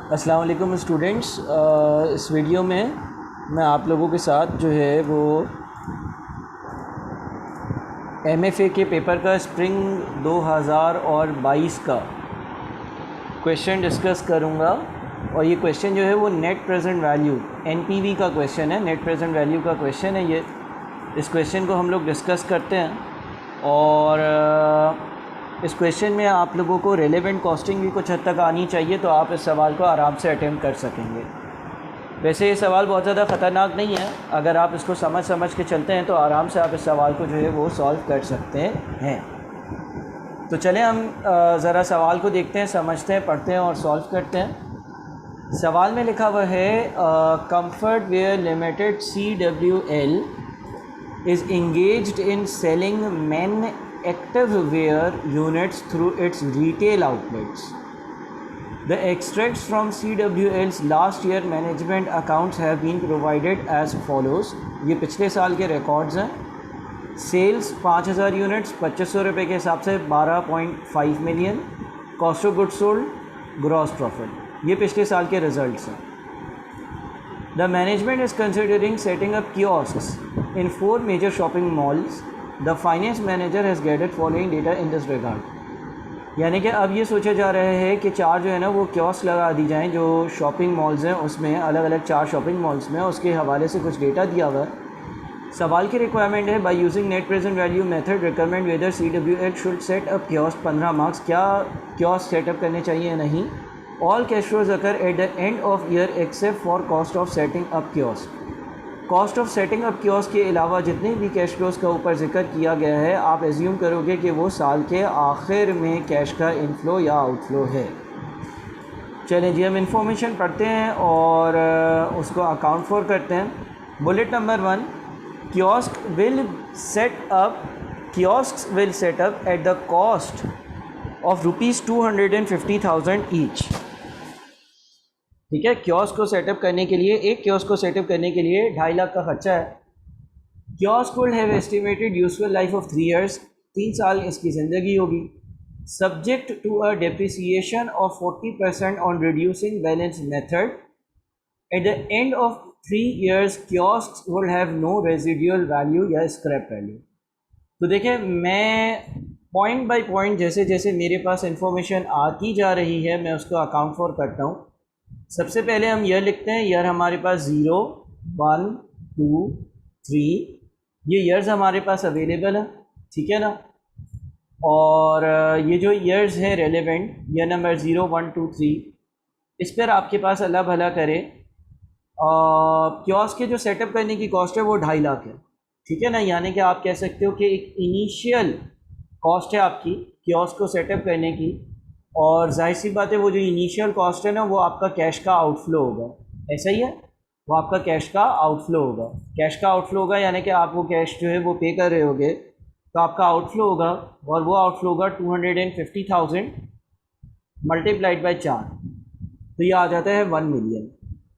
अस्सलाम वालेकुम स्टूडेंट्स। इस वीडियो में मैं आप लोगों के साथ जो है वो एमएफए के पेपर का स्प्रिंग 2022 का क्वेश्चन डिस्कस करूंगा। और ये क्वेश्चन जो है वो नेट प्रेजेंट वैल्यू एनपीवी का क्वेश्चन है, नेट प्रेजेंट वैल्यू का क्वेश्चन है ये। इस क्वेश्चन को हम लोग डिस्कस करते हैं और इस क्वेश्चन में आप लोगों को रेलेवेंट कॉस्टिंग भी कुछ हद तक आनी चाहिए, तो आप इस सवाल को आराम से अटेम्प्ट कर सकेंगे। वैसे ये सवाल बहुत ज़्यादा ख़तरनाक नहीं है, अगर आप इसको समझ के चलते हैं तो आराम से आप इस सवाल को जो है वो सॉल्व कर सकते हैं। तो चलें हम ज़रा सवाल को देखते हैं, समझते हैं, पढ़ते हैं और सॉल्व करते हैं। सवाल में लिखा हुआ है Comfort Wear Limited CWL is engaged in selling men active wear units through its retail outlets. The extracts from CWL's last year management accounts have been provided as follows. ये पिछले साल के रिकॉर्ड्स हैं। सेल्स 5000 यूनिट्स, 2500 रुपये के हिसाब से 12.5 million. Cost of goods sold, gross profit, ये पिछले साल के रिजल्ट्स हैं। The management is considering setting up kiosks in 4 major shopping malls. The finance manager has gathered following data in this regard. यानी कि अब ये सोचा जा रहा है कि 4 जो है ना वो कियोस्क लगा दी जाएं जो शॉपिंग मॉल्स हैं, उसमें अलग अलग 4 शॉपिंग मॉल्स में उसके हवाले से कुछ डेटा दिया हुआ है। सवाल की रिक्वायरमेंट है by using net present value method recommend whether CWL should set up kiosk. 15 marks, क्या कियोस्क सेटअप करने चाहिए या नहीं। All cash flows occur at the end of year except for cost of setting up kiosk. Cost of setting up kiosk के अलावा जितने भी cash flows का ऊपर जिक्र किया गया है, आप एज्यूम करोगे कि वो साल के आखिर में कैश का इनफ्लो या आउटफ्लो है। चलें जी, हम इंफॉर्मेशन पढ़ते हैं और उसको अकाउंट फॉर करते हैं। Bullet number 1, kiosk will set up at the cost of ₹250,000 each. ठीक है, कियोस्क को सेटअप करने के लिए, एक कियोस्क को सेटअप करने के लिए 2.5 लाख का खर्चा है। Kiosk would have estimated useful life of 3 years, 3 साल इसकी ज़िंदगी होगी। Subject to a depreciation of 40% on reducing balance method. At the end of 3 years kiosk would have no residual value या स्क्रैप वैल्यू। तो देखिए, मैं पॉइंट बाय पॉइंट जैसे जैसे मेरे पास इंफॉर्मेशन आती जा रही है मैं उसको अकाउंट फॉर करता हूँ। सबसे पहले हम ईयर लिखते हैं। ईयर हमारे पास 0, 1, 2, 3, ये ईयर्स हमारे पास अवेलेबल है, ठीक है ना। और ये जो ईयर्स हैं रेलेवेंट, ईयर नंबर 0, 1, 2, 3, इस पर आपके पास अल्लाह भला करे कियोस्क के जो सेटअप करने की कॉस्ट है वो 2.5 लाख है, ठीक है ना। यानी कि आप कह सकते हो कि एक इनिशियल कॉस्ट है आपकी कियोस्क को सेटअप करने की, और जाहिर सी बात है वो जो इनिशियल कॉस्ट है ना वो आपका कैश का आउटफ्लो होगा। ऐसा ही है, वो आपका कैश का आउटफ्लो होगा। कैश का आउटफ्लो होगा यानी कि आप वो कैश जो है वो पे कर रहे होगे, तो आपका आउटफ्लो होगा, और वो आउटफ्लो होगा 250,000 मल्टीप्लाइड बाई 4, तो ये आ जाता है 1 मिलियन।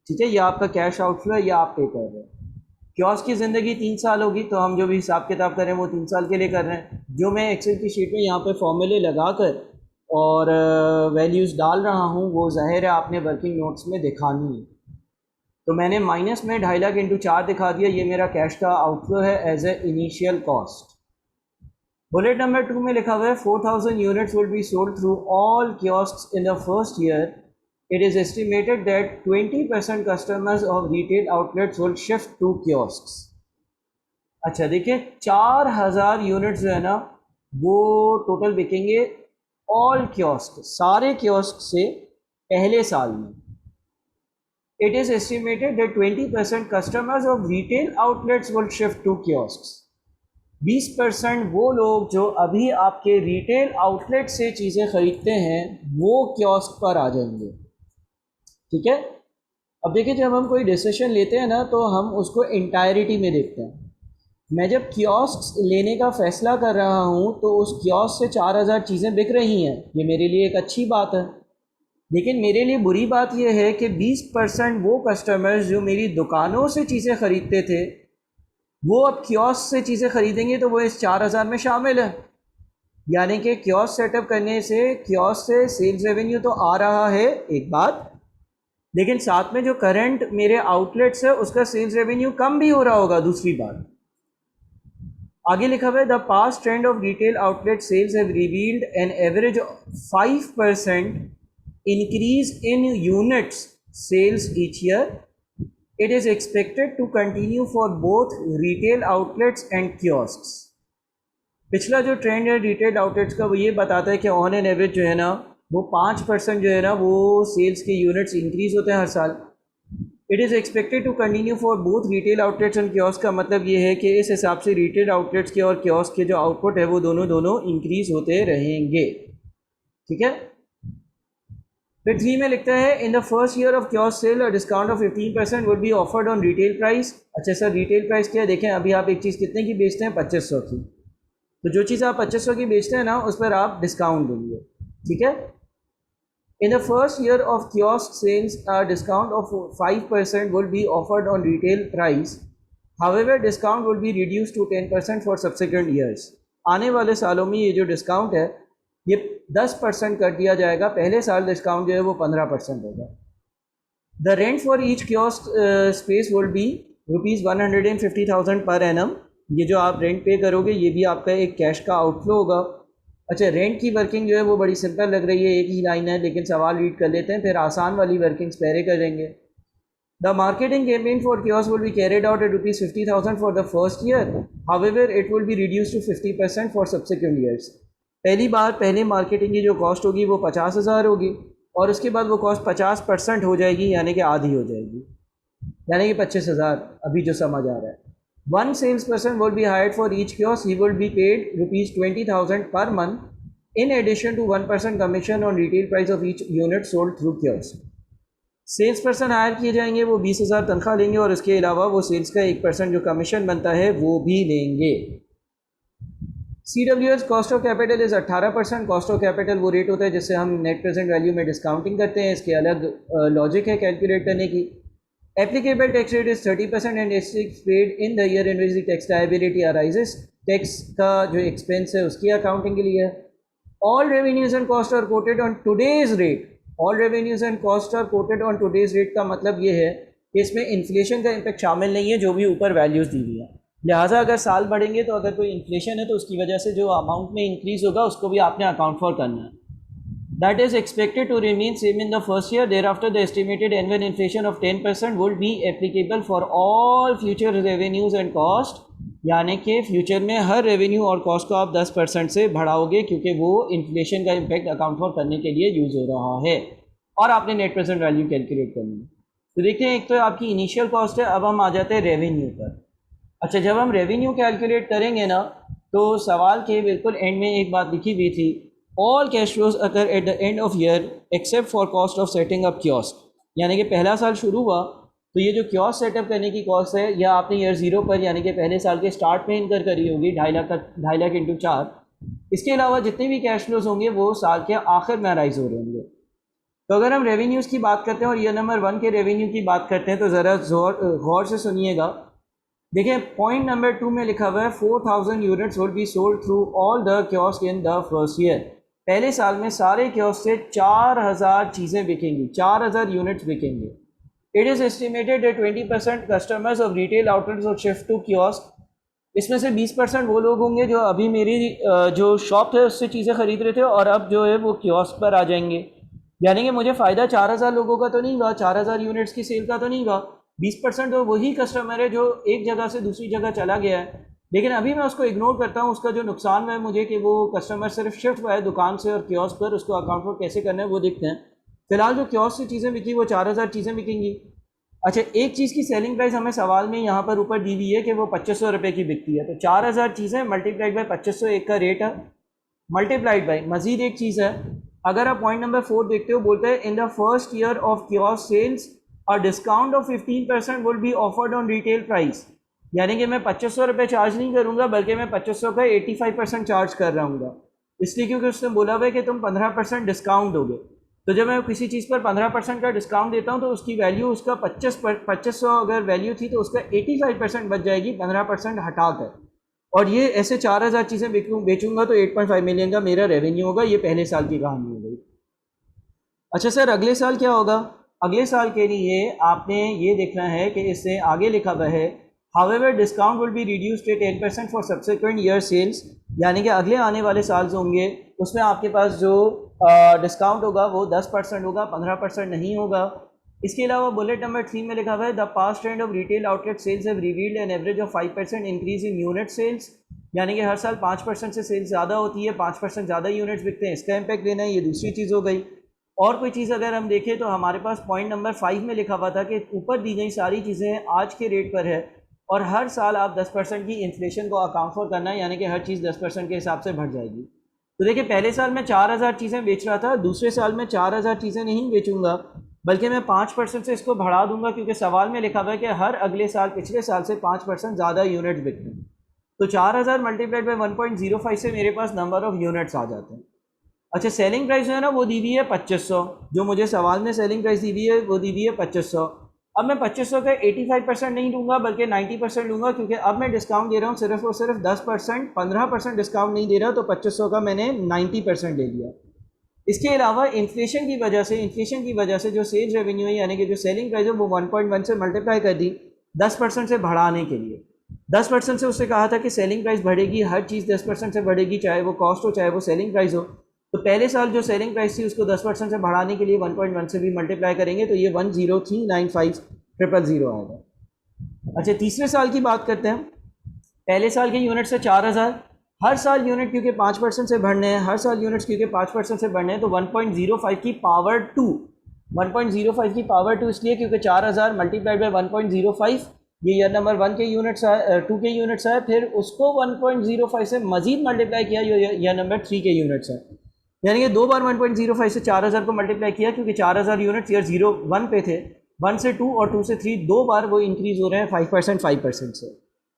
ठीक है, ये आपका कैश आउटफ्लो है, ये आप पे कर रहे हैं। कियोस्क की ज़िंदगी 3 साल होगी, तो हम जो भी हिसाब किताब कर रहे हैं वो 3 साल के लिए कर रहे हैं। जो मैं एक्सेल की शीट में यहाँ पे फॉर्मूले लगा कर और वैल्यूज़ डाल रहा हूँ वो ज़ाहिर है आपने वर्किंग नोट्स में दिखानी है। तो मैंने माइनस में 2.5 लाख इंटू 4 दिखा दिया, ये मेरा कैश का आउटफ्लो है as a initial cost. Bullet number 2 में लिखा हुआ है 4,000 units will be sold through all kiosks in the first year. It is estimated that 20% customers of retail outlets will shift to kiosks. अच्छा देखिए, 4,000 units जो है ना वो टोटल बिकेंगे ऑल कियोस्क, सारे कियोस्क से पहले साल में। It is estimated that 20% customers of retail outlets will shift to kiosks. 20% वो लोग जो अभी आपके रिटेल आउटलेट से चीज़ें ख़रीदते हैं वो कियोस्क पर आ जाएंगे, ठीक है। अब देखिए, जब हम कोई डिसीजन लेते हैं ना तो हम उसको इंटायरिटी में देखते हैं। मैं जब कियोस्क लेने का फ़ैसला कर रहा हूँ तो उस कियोस्क से 4,000 चीज़ें बिक रही हैं, ये मेरे लिए एक अच्छी बात है। लेकिन मेरे लिए बुरी बात यह है कि 20% वो कस्टमर्स जो मेरी दुकानों से चीज़ें ख़रीदते थे वो अब कियोस्क से चीज़ें ख़रीदेंगे, तो वो इस 4,000 में शामिल है। यानी कि कियोस्क सेटअप करने से कियोस्क से सेल्स रेवेन्यू तो आ रहा है, एक बात, लेकिन साथ में जो करंट मेरे आउटलेट्स है उसका सेल्स रेवेन्यू कम भी हो रहा होगा। दूसरी बात आगे लिखा हुआ है, the past trend of retail outlet sales have revealed an average 5% increase in units sales each year. It is expected to continue for both retail outlets and kiosks. पिछला जो ट्रेंड है रिटेल आउटलेट्स का वो ये बताता है कि on an average जो है ना वो 5% जो है ना वो सेल्स के यूनिट्स इंक्रीज होते हैं हर साल। It is expected to continue for both retail outlets and kiosk का मतलब ये है कि इस हिसाब से रिटेल आउटलेट्स के और कियोस्क के जो आउटपुट है वो दोनों इंक्रीज होते रहेंगे। ठीक है। फिर 3 में लिखता है, in the first year of kiosk sale a discount of 15% would be offered on retail price. अच्छा सर रिटेल प्राइस क्या है? देखें अभी आप एक चीज़ कितने की बेचते हैं? 2500 की। तो जो चीज़ आप 2500 की बेचते हैं ना उस पर आप डिस्काउंट देंगे। ठीक है। In the first year of kiosk sales, a discount of 5% will be offered on retail price. However, discount will be reduced to 10% for subsequent years. आने वाले सालों में ये जो डिस्काउंट है ये 10% कर दिया जाएगा। पहले साल डिस्काउंट जो है वो 15% होगा। The rent for each kiosk space will be ₹150,000 per annum. ये जो आप रेंट पे करोगे ये भी आपका एक कैश का आउटफ्लो होगा। अच्छा रेंट की वर्किंग जो है वो बड़ी सिंपल लग रही है, एक ही लाइन है, लेकिन सवाल रीड कर लेते हैं फिर आसान वाली वर्किंग्स पहले करेंगे। The marketing campaign for kiosk will be carried out at ₹50,000 for the first year. However it will be reduce to 50% for subsequent years. पहली बार पहले मार्केटिंग की जो कॉस्ट होगी वो 50,000 होगी और उसके बाद वो कॉस्ट 50% हो जाएगी, यानी कि आधी हो जाएगी, यानी कि 25,000 अभी जो समझ आ रहा है। One salesperson will be hired for each kiosk. He will be paid ₹20,000 per month, in addition to 1% commission on retail price of each unit sold through kiosk. Sales person hire किए जाएंगे, वो 20,000 तनख्वाह लेंगे और इसके अलावा वो सेल्स का 1% जो कमीशन बनता है वो भी लेंगे। CWS cost of capital is 18%। Cost of capital वो रेट होता है जिससे हम नेट प्रेजेंट वैल्यू में डिस्काउंटिंग करते हैं। इसके अलग लॉजिक है कैलकुलेट करने की। Applicable tax rate is 30% and is paid in the year in which the tax liability arises. Tax का जो एक्सपेंस है उसकी अकाउंटिंग के लिए है। All revenues and costs are quoted on today's rate. All revenues and costs are quoted on today's rate का मतलब ये है कि इसमें इन्फ्लेशन का इम्पैक्ट शामिल नहीं है जो भी ऊपर वैल्यूज़ दी हुई हैं। लिहाजा अगर साल बढ़ेंगे तो अगर कोई इन्फ्लेशन है तो उसकी वजह से जो अमाउंट में इंक्रीज़ होगा उसको भी आपने अकाउंट फॉर करना है। That is expected to remain same in the first year. Thereafter, the estimated annual inflation of 10% would be applicable for all future revenues and cost. यानी कि फ्यूचर में हर रेवेन्यू और कॉस्ट को आप 10% से बढ़ाओगे क्योंकि वो इन्फ्लेशन का इम्पैक्ट अकाउंट फॉर करने के लिए यूज़ हो रहा है और आपने नेट प्रेजेंट वैल्यू कैलकुलेट करनी है। तो देखते हैं, एक तो आपकी इनिशियल कॉस्ट है। अब हम आ जाते हैं रेवेन्यू पर। अच्छा जब हम रेवेन्यू कैलकुलेट करेंगे ना तो सवाल के बिल्कुल एंड में एक बात लिखी हुई थी, all cash flows occur at the end of year except for cost of setting up kiosk. यानी कि पहला साल शुरू हुआ तो ये जो कियोस्क सेटअप करने की कॉस्ट है या आपने ईयर 0 पर यानी कि पहले साल के स्टार्ट में इनकर करी होगी 2.5 लाख इंटू 4। इसके अलावा जितने भी कैश फ्लोज होंगे वो साल के आखिर में राइज हो रहे होंगे। तो अगर हम रेवेन्यूज़ की बात करते हैं और ईयर नंबर 1 के रेवेन्यू की बात करते हैं तो ज़रा गौर से सुनिएगा। देखिए पॉइंट नंबर 2 में लिखा हुआ है 4,000 units will be sold through all the kiosk in the first year. पहले साल में सारे कियोस्क से 4,000 चीज़ें बिकेंगी, 4,000 यूनिट्स बिकेंगे। It is estimated that 20% customers of retail outlets और शिफ्ट टू कियोस्क। इसमें से 20% वो लोग होंगे जो अभी मेरी जो शॉप है उससे चीज़ें ख़रीद रहे थे और अब जो है वो कियोस्क पर आ जाएंगे। यानी कि मुझे फ़ायदा 4,000 लोगों का तो नहीं हुआ, 4,000 यूनिट्स की सेल का तो नहीं हुआ। 20% तो वही कस्टमर है जो एक जगह से दूसरी जगह चला गया है, लेकिन अभी मैं उसको इग्नोर करता हूँ। उसका जो नुकसान है मुझे कि वो कस्टमर सिर्फ शिफ्ट हुआ है दुकान से और कियोस्क पर, उसको अकाउंट फॉर कैसे करना है वो देखते हैं। फिलहाल जो कियोस्क से चीज़ें बिकी वो 4,000 चीज़ें बिकेंगी। अच्छा एक चीज़ की सेलिंग प्राइस हमें सवाल में यहाँ पर ऊपर दी हुई है कि वो 2,500 रुपये की बिकती है। तो 4,000 चीज़ें मल्टीप्लाइड बाई 2,500 एक का रेट है, मल्टीप्लाइड बाई मज़ीद एक चीज़ है। अगर आप पॉइंट नंबर 4 देखते हो, बोलते हैं in the first year of kiosk sales a discount of 15% will be offered on retail price. यानी कि मैं 2,500 रुपये चार्ज नहीं करूँगा बल्कि मैं 2,500 का 85% चार्ज कर रहा हूँ, इसलिए क्योंकि उसने बोला हुआ है कि तुम 15% डिस्काउंट दोगे। तो जब मैं किसी चीज़ पर 15% का डिस्काउंट देता हूँ तो उसकी वैल्यू उसका 2,500 अगर वैल्यू थी तो उसका 85% बच जाएगी 15% हटा कर। और ये ऐसे 4,000 चीज़ें बेचूंगा तो 8.5 मिलियन का मेरा रेवेन्यू होगा। ये पहले साल की कहानी हो गई। अच्छा सर अगले साल क्या होगा? अगले साल के लिए आपने ये देखना है कि इससे आगे लिखा हुआ है however discount will be reduced to 10% for subsequent year sales, यानी कि अगले आने वाले साल होंगे उसमें आपके पास जो डिस्काउंट होगा वो 10% होगा, 15% नहीं होगा। इसके अलावा बुलेट नंबर 3 में लिखा हुआ है the past trend of retail outlet sales have revealed an average of 5% increase in unit sales, यानी कि हर साल 5% से सेल्स ज़्यादा होती है, 5% ज़्यादा यूनिट्स बिकते हैं, इसका इम्पैक्ट लेना है, ये दूसरी चीज़ हो गई। और कोई चीज़ अगर हम देखें तो हमारे पास पॉइंट नंबर 5 में लिखा हुआ था कि ऊपर दी गई सारी चीज़ें आज के रेट पर है और हर साल आप 10% की इन्फ्लेशन को अकाउंट फॉर करना है, यानी कि हर चीज़ 10% के हिसाब से बढ़ जाएगी। तो देखिए पहले साल मैं 4000 चीज़ें बेच रहा था, दूसरे साल मैं 4000 चीज़ें नहीं बेचूंगा बल्कि मैं 5% से इसको बढ़ा दूंगा, क्योंकि सवाल में लिखा हुआ है कि हर अगले साल पिछले साल से 5% ज़्यादा यूनिट्स बिकते हैं। तो 4000 मल्टीप्लाइड बाई 1.05 से मेरे पास नंबर ऑफ़ यूनिट्स आ जाते हैं। अच्छा, सेलिंग प्राइस जो है ना वो दी हुई है 2500, जो मुझे सवाल में सेलिंग प्राइस दी हुई है वो दी हुई है 2500। अब मैं 2500 का 85% नहीं दूंगा बल्कि 90% लूँगा, क्योंकि अब मैं डिस्काउंट दे रहा हूँ सिर्फ और सिर्फ 10%, 15% डिस्काउंट नहीं दे रहा, तो 2500 का मैंने 90% ले लिया। इसके अलावा इन्फ्लेशन की वजह से जो सेल्स रेवेन्यू है यानी कि जो सेलिंग प्राइस है वो 1.1 से मल्टीप्लाई कर दी 10% से बढ़ाने के लिए। 10% से उससे कहा था कि सेलिंग प्राइस बढ़ेगी, हर चीज़ 10% से बढ़ेगी, चाहे वो कॉस्ट हो चाहे वो सेलिंग प्राइस हो। तो पहले साल जो सेलिंग प्राइस थी उसको 10% से बढ़ाने के लिए 1.1 से भी मल्टीप्लाई करेंगे, तो ये 10395,000 आएगा। अच्छा, तीसरे साल की बात करते हैं। पहले साल के यूनिट से 4000, हर साल यूनिट क्योंकि 5% से बढ़ने हैं, हर साल यूनिट्स क्योंकि 5% से बढ़ने हैं, तो 1.05 की पावर 2, 1.05 की पावर 2 इसलिए क्योंकि 4000 मल्टीप्लाइड बाई 1.05 ये ईयर नंबर 1 के यूनिट्स आए, 2 के यूनिट्स आए, फिर उसको 1.05 से मजीद मल्टीप्लाई किया ईयर नंबर 3 के यूनिट्स आए, यानी कि 2 बार 1.05 से 4000 को मल्टीप्लाई किया, क्योंकि 4000 यूनिट्स ईयर 1 पे थे, 1 से 2 और 2 से 3 2 बार वो इंक्रीज़ हो रहे हैं 5% से।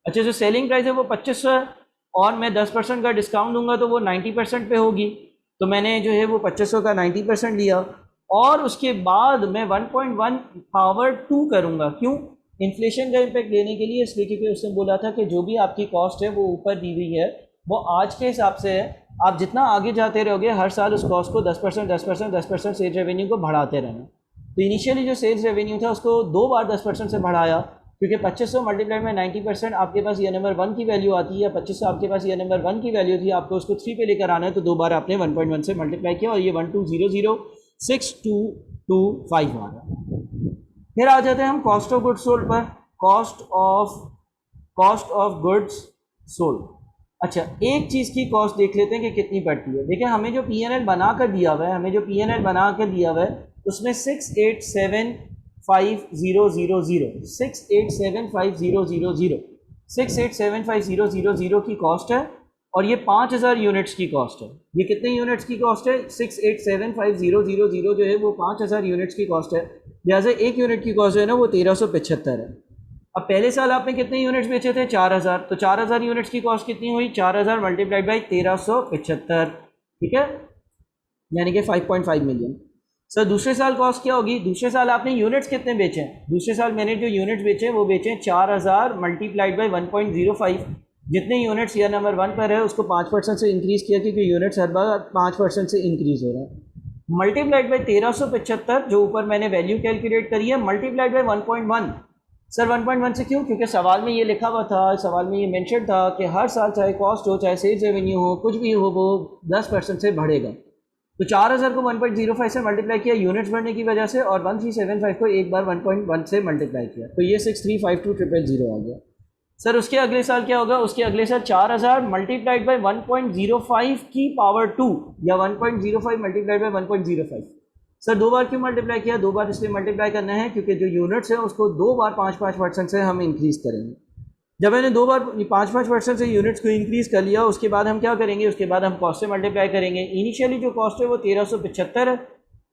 अच्छा, जो सेलिंग प्राइस है वो 2500 है और मैं 10% का डिस्काउंट दूंगा तो वो 90% पे होगी, तो मैंने जो है वो 2500 का 90% लिया और उसके बाद मैं 1.1 पावर 2 करूँगा। क्यों? इन्फ्लेशन का इम्पैक्ट लेने के लिए, इसलिए क्योंकि उसने बोला था कि जो भी आपकी कॉस्ट है वो ऊपर दी हुई है वो आज के हिसाब से है, आप जितना आगे जाते रहोगे हर साल उस कॉस्ट को 10% सेल्स रेवेन्यू को बढ़ाते रहना। तो इनिशियली जो सेल्स रेवेन्यू था उसको 2 बार 10% से बढ़ाया, क्योंकि 2500 मल्टीप्लाई में 90% आपके पास ईयर नंबर 1 की वैल्यू आती है, 2500 आपके पास ईयर नंबर 1 की वैल्यू थी, आपको उसको 3 पे लेकर आना है, तो 2 बार आपने 1.1 से मल्टीप्लाई किया और ये 12006225 आ रहा। फिर आ जाते हैं हम कॉस्ट ऑफ गुड्स सोल्ड पर। Cost of goods sold. अच्छा, एक चीज़ की कॉस्ट देख लेते हैं कि कितनी पड़ती है। देखिए हमें जो पीएनएल बना कर दिया हुआ है, उसमें 6875000 की कॉस्ट है और ये 5000 यूनिट्स की कॉस्ट है। ये कितने यूनिट्स की कॉस्ट है? 6875000 जो है वो 5000 यूनिट्स की कॉस्ट है, लिहाजा एक यूनिट की कॉस्ट जो है ना वो 1375 है। अब पहले साल आपने कितने यूनिट्स बेचे थे? 4000, तो 4000 यूनिट्स की कॉस्ट कितनी हुई? 4000 मल्टीप्लाइड बाई 1375, ठीक है, यानी कि 5.5 मिलियन। सर दूसरे साल कॉस्ट क्या होगी? दूसरे साल आपने यूनिट्स कितने बेचे हैं? दूसरे साल मैंने जो यूनिट्स बेचे वो बेचे 4000 मल्टीप्लाइड बाई 1.05। जितने यूनिट्स ईयर नंबर 1 पर है उसको 5% से इंक्रीज़ किया, क्योंकि यूनिट्स हर बार 5% से इंक्रीज़ हो रहा है। मल्टीप्लाइड बाई 1375 जो ऊपर मैंने वैल्यू कैलकुलेट करी है, मल्टीप्लाइड बाई 1.1। सर 1.1 से क्यों? क्योंकि सवाल में ये लिखा हुआ था, सवाल में ये मेंशन था कि हर साल चाहे कॉस्ट हो चाहे सेल्स रेवेन्यू हो कुछ भी हो वो 10% से बढ़ेगा। तो 4000 को 1.05 से मल्टीप्लाई किया यूनिट्स बढ़ने की वजह से, और 1375 को एक बार 1.1 से मल्टीप्लाई किया, तो ये 6352000 आ गया। सर उसके अगले साल क्या होगा? उसके अगले साल 4000 मल्टीप्लाइड बाई 1.05 की पावर 2 या 1.05 मल्टीप्लाइड बाई 1.05। सर 2 बार क्यों मल्टीप्लाई किया? 2 बार इसलिए मल्टीप्लाई करना है क्योंकि जो यूनिट्स है उसको 2 बार 5-5% से हम इंक्रीज़ करेंगे। जब मैंने 2 बार 5-5% से यूनिट्स को इंक्रीज़ कर लिया, उसके बाद हम क्या करेंगे? उसके बाद हम कॉस्ट से मल्टीप्लाई करेंगे। इनिशियली जो कॉस्ट है वो 1375 है।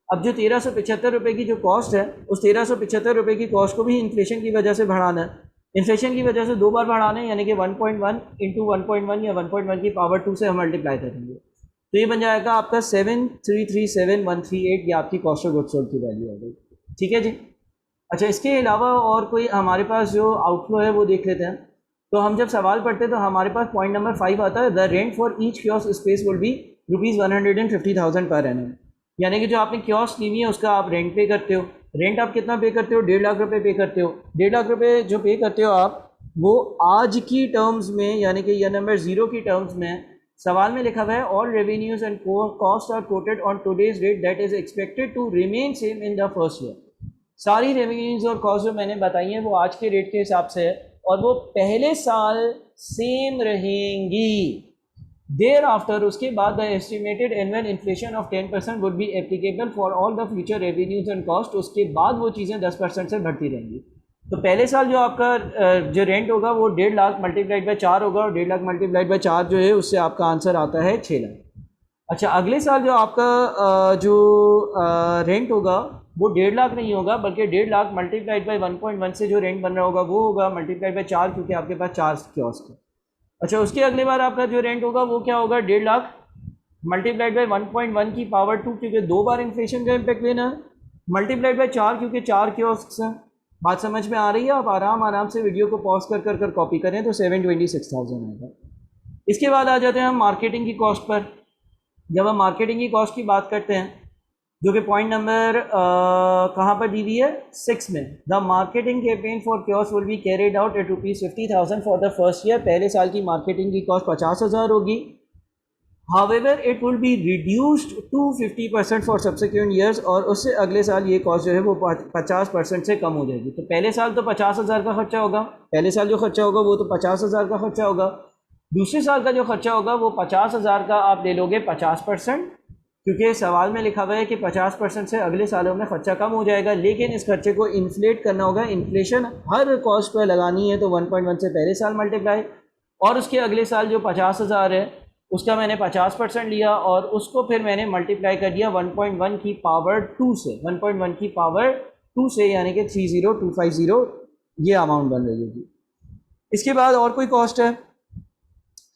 अब जो 1375 रुपये की जो कॉस्ट है, उस 1375 रुपये की कॉस्ट को भी इन्फ्लेशन की वजह से बढ़ाना है। इन्फ्लेशन की वजह से 2 बार बढ़ाना है, यानी कि 1.1 इंटू 1.1 या 1.1 की पावर 2 से हम मल्टीप्लाई करेंगे, तो ये बन जाएगा आपका 7337138, ये आपकी कॉस्ट ऑफ गुड्स सोल्ड की वैल्यू हो गई। ठीक है जी। अच्छा, इसके अलावा और कोई हमारे पास जो आउटफ्लो है वो देख लेते हैं। तो हम जब सवाल पढ़ते हैं तो हमारे पास पॉइंट नंबर 5 आता है, the rent for each kiosk space will be ₹150,000 per annum, यानी कि जो आपने कियोस्क ली हुई है उसका आप रेंट पे करते हो। रेंट आप कितना पे करते हो? 1.5 लाख रुपए पे करते हो। 1.5 लाख रुपए जो पे करते हो आप, वो आज की टर्म्स में, यानी कि यह नंबर ज़ीरो की टर्म्स में सवाल में लिखा हुआ है, all revenues and cost are quoted on today's rate that is expected to remain same in the first year. सारी रेवेन्यूज और कॉस्ट जो मैंने बताई हैं वो आज के रेट के हिसाब से है और वो पहले साल सेम रहेंगी। देयर आफ्टर, उसके बाद the estimated annual inflation of 10% would be applicable for all the future revenues and cost. उसके बाद वो चीज़ें 10% से बढ़ती रहेंगी। तो पहले साल जो आपका जो रेंट होगा वो 1.5 लाख मल्टीप्लाइड बाई 4 होगा और 1.5 लाख मल्टीप्लाइड बाई 4 जो है उससे आपका आंसर आता है 6 लाख। अच्छा, अगले साल जो आपका जो रेंट होगा वो 1.5 लाख नहीं होगा, बल्कि 1.5 लाख मल्टीप्लाइड बाई 1.1 से जो रेंट बन रहा होगा वो होगा मल्टीप्लाइड बाई 4, क्योंकि आपके पास 4 कियोस्क है। अच्छा, उसके अगले बार आपका जो रेंट होगा वो क्या होगा? 1.5 लाख मल्टीप्लाइड बाई 1.1 की पावर 2, क्योंकि 2 बार इन्फ्लेशन का इम्पैक्ट लेना है, मल्टीप्लाइड बाई 4 क्योंकि 4 कियोस्क हैं। बात समझ में आ रही है? आप आराम से वीडियो को पॉज कर कॉपी करें तो 726,000 आएगा। इसके बाद आ जाते हैं हम मार्केटिंग की कॉस्ट पर। जब हम मार्केटिंग की कॉस्ट की बात करते हैं, जो कि पॉइंट नंबर कहाँ पर दी हुई है? 6 में। The marketing campaign for kiosk will be carried out at ₹50,000 for the first year. पहले साल की मार्केटिंग की कॉस्ट 50,000 होगी। However it will be reduced to 50% for subsequent years, और उससे अगले साल ये कॉस्ट जो है वो 50% से कम हो जाएगी। तो पहले साल तो 50,000 का खर्चा होगा, पहले साल जो खर्चा होगा वो तो 50,000 का खर्चा होगा। दूसरे साल का जो खर्चा होगा वो 50,000 का आप ले लोगे 50%, क्योंकि सवाल में लिखा हुआ है कि 50% से अगले सालों में खर्चा कम हो जाएगा, लेकिन इस खर्चे को इन्फ्लेट करना होगा। इन्फ्लेशन हर कॉस्ट पर लगानी है तो 1.1 से पहले साल मल्टीप्लाई, और उसके अगले साल जो 50,000 है उसका मैंने 50% लिया और उसको फिर मैंने मल्टीप्लाई कर दिया 1.1 की पावर 2 से, 1.1 की पावर 2 से, यानी कि 30250 ये अमाउंट बन रही होगी। इसके बाद और कोई कॉस्ट है?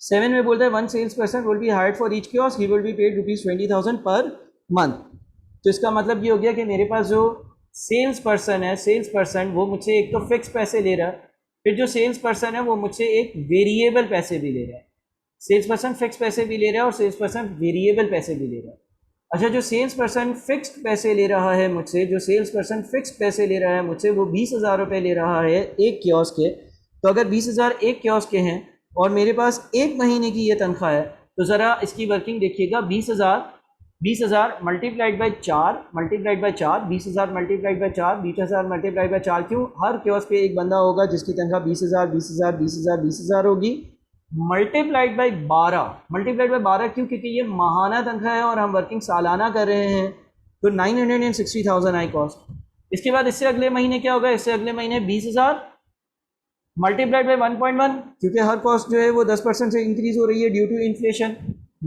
7 में बोलता है one sales person will be hired for each kiosk, he will be paid ₹20,000 per month. तो इसका मतलब ये हो गया कि मेरे पास जो सेल्स पर्सन है, सेल्स पर्सन वो मुझसे एक तो फिक्स पैसे ले रहा है, फिर जो सेल्स पर्सन है वो मुझसे एक वेरिएबल पैसे भी ले रहा है। सेल्स पर्सन फिक्स पैसे भी ले रहा है और सेल्स पर्सन वेरिएबल पैसे भी ले रहा है। अच्छा, जो सेल्स पर्सन फिक्स्ड पैसे ले रहा है मुझसे, जो सेल्स पर्सन फिक्स पैसे ले रहा है मुझसे, वो 20,000 रुपये ले रहा है एक कियोस्क के। तो अगर 20,000 एक कियोस्क के हैं और मेरे पास एक महीने की ये तनख्वाह है, तो ज़रा इसकी वर्किंग देखिएगा। 20,000 multiplied by 4 multiplied by 4, 20,000 multiplied by 4, 20,000 multiplied by 4। क्यों? हर कियोस्क पे एक बंदा होगा जिसकी तनख्वाह 20,000 20,000 20,000 20,000 होगी, मल्टीप्लाइड बाई 12। मल्टीप्लाइड बाई 12 क्यों? क्योंकि ये माहाना तनख्वाह है और हम वर्किंग सालाना कर रहे हैं, तो 960,000 आई कॉस्ट। इसके बाद इससे अगले महीने क्या होगा? इससे अगले महीने 20,000 मल्टीप्लाइड बाई 1.1, क्योंकि हर कॉस्ट जो है वो 10% से इंक्रीज हो रही है due to inflation,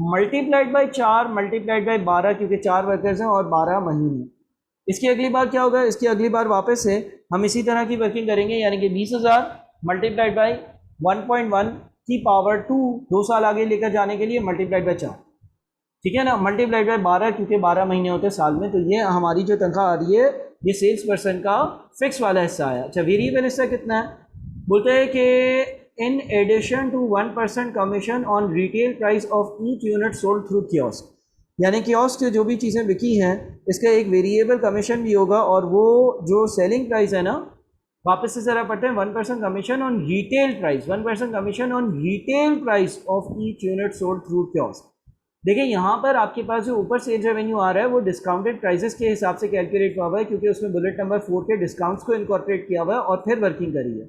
multiplied by 4 multiplied by 12, क्योंकि 4 वर्कर्स हैं और 12 महीने। इसकी अगली बार क्या होगा? इसकी अगली बार वापस से हम इसी तरह की वर्किंग करेंगे, यानी कि 20,000 मल्टीप्लाइड बाई 1.1 की पावर 2, 2 साल आगे लेकर जाने के लिए मल्टीप्लाइड बाई 4, ठीक है ना, मल्टीप्लाइड बाई 12, क्योंकि 12 महीने होते हैं साल में। तो ये हमारी जो तनख्वाह आ रही है ये सेल्स पर्सन का फिक्स वाला हिस्सा आया। अच्छा, वेरिएबल हिस्सा कितना है? बोलते हैं कि in addition to 1% commission on retail price of each unit sold through kiosk, यानी कियोस्क जो भी चीज़ें बिकी हैं इसका एक वेरिएबल कमीशन भी होगा, और वो जो सेलिंग प्राइस है ना, वापस से ज़रा पढ़ते हैं, 1% commission on retail price, 1% commission on retail price of each unit sold through kiosk. देखिए यहाँ पर आपके पास जो ऊपर सेल्स रेवेन्यू आ रहा है वो डिस्काउंटेड प्राइसेस के हिसाब से कैलकुलेट हुआ है, क्योंकि उसमें बुलेट नंबर 4 के डिस्काउंट्स को इनकॉर्पोरेट किया हुआ है और फिर वर्किंग करी है।